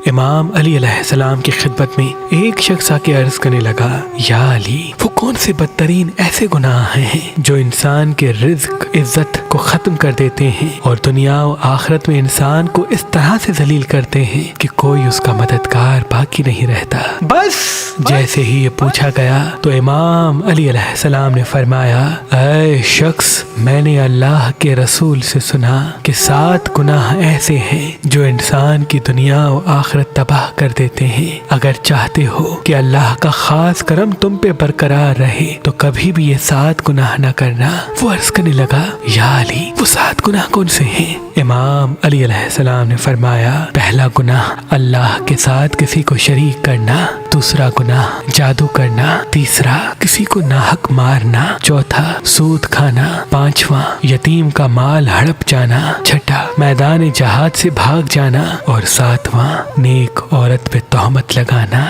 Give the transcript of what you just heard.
امام علی علیہ السلام کی خدمت میں ایک شخص آ کے عرض کرنے لگا، یا علی، وہ کون سے بدترین ایسے گناہ ہیں جو انسان کے رزق عزت کو ختم کر دیتے ہیں اور دنیا و آخرت میں انسان کو اس طرح سے ذلیل کرتے ہیں کہ کوئی اس کا مددگار باقی نہیں رہتا؟ بس جیسے ہی یہ پوچھا گیا تو امام علی علیہ السلام نے فرمایا، اے شخص، میں نے اللہ کے رسول سے سنا کہ 7 گناہ ایسے ہیں جو انسان کی دنیا و آخرت تباہ کر دیتے ہیں۔ اگر چاہتے ہو کہ اللہ کا خاص کرم تم پہ برقرار رہے تو کبھی بھی یہ 7 گناہ نہ کرنا۔ وہ عرض کرنے لگا، یا علی، وہ 7 گناہ کون سے ہیں؟ امام علی علیہ السلام نے فرمایا، پہلا گناہ اللہ کے ساتھ کسی کو شریک کرنا، دوسرا گناہ جادو کرنا، تیسرا کسی کو ناحق مارنا، چوتھا سود کھانا، پانچواں یتیم کا مال ہڑپ جانا، چھٹا میدان جہاد سے بھاگ جانا اور 7واں نیک عورت پہ تہمت لگانا۔